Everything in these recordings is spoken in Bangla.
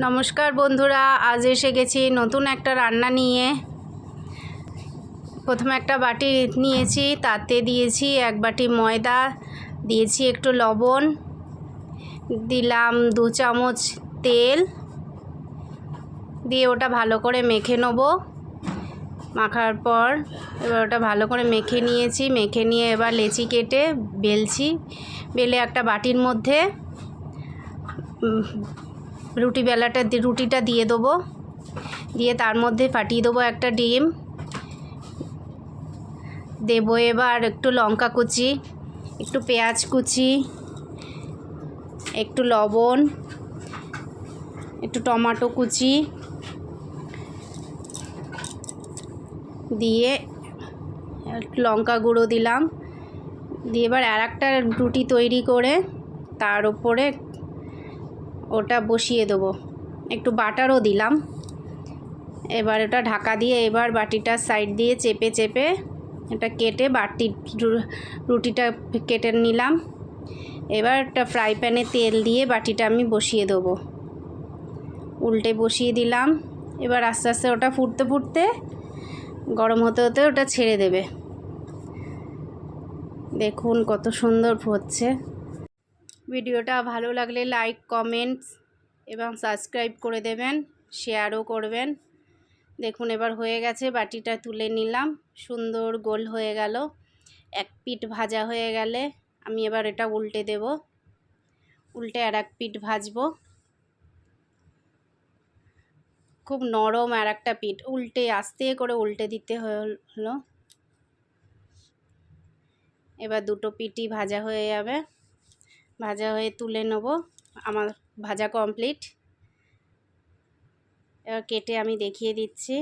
নমস্কার বন্ধুরা, আজ এসে গেছি নতুন একটা রান্না নিয়ে। প্রথমে একটা বাটি নিয়েছি, তাতে দিয়েছি 1 বাটি ময়দা, দিয়েছি একটু লবণ, দিলাম 2 চামচ তেল, দিয়ে ওটা ভালো করে মেখে নেব। মাখার পর এবার ওটা ভালো করে মেখে নিয়েছি। মেখে নিয়ে এবার লেচি কেটে বেলছি। বেলে একটা বাটির মধ্যে রুটিটা দিয়ে দেবো। দিয়ে তার মধ্যে ফাটিয়ে দেবো একটা ডিম। দেবো এবার একটু লঙ্কা কুচি, একটু পেঁয়াজ কুচি, একটু লবণ, একটু টমেটো কুচি দিয়ে লঙ্কা গুঁড়ো দিলাম। দিয়ে এবার আরেকটা রুটি তৈরি করে তার উপরে ওটা বসিয়ে দেবো। একটু বাটারও দিলাম। এবার ওটা ঢাকা দিয়ে এবার বাটিটার সাইড দিয়ে চেপে চেপে এটা কেটে রুটিটা কেটে নিলাম। এবার একটা ফ্রাই প্যানে তেল দিয়ে বাটিটা আমি বসিয়ে দেবো। উল্টে বসিয়ে দিলাম। এবার আস্তে আস্তে ওটা ফুটতে ফুটতে গরম হতে হতে ওটা ছেড়ে দেবে। দেখুন কত সুন্দর হচ্ছে। ভিডিওটা ভালো লাগলে লাইক, কমেন্টস এবং সাবস্ক্রাইব করে দেবেন, শেয়ারও করবেন। দেখুন এবার হয়ে গেছে, বাটিটা তুলে নিলাম। সুন্দর গোল হয়ে গেল। এক পিঠ ভাজা হয়ে গেলে আমি এবার এটা উল্টে দেব। উল্টে আর এক পিঠ ভাজবো। খুব নরম আর একটা পিঠ উল্টে আস্তে করে উল্টে দিতে হলো। এবার দুটো পিঠই ভাজা হয়ে যাবে। ভাজা হয়ে তুলে নেব। আমার ভাজা কমপ্লিট। এবার কেটে আমি দেখিয়ে দিচ্ছি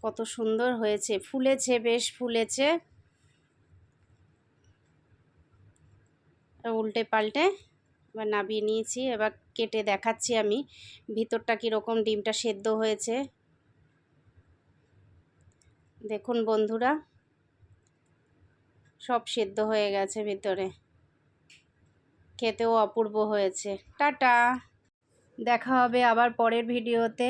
কত সুন্দর হয়েছে। ফুলেছে, বেশ ফুলেছে। উল্টে পাল্টে এবার নামিয়ে নিয়েছি। এবার কেটে দেখাচ্ছি আমি ভিতরটা কীরকম ডিমটা সেদ্ধ হয়েছে। দেখুন বন্ধুরা, সব সেদ্ধ হয়ে গেছে ভিতরে। খেতেও অপূর্ব হয়েছে। টাটা, দেখা হবে আবার পরের ভিডিওতে।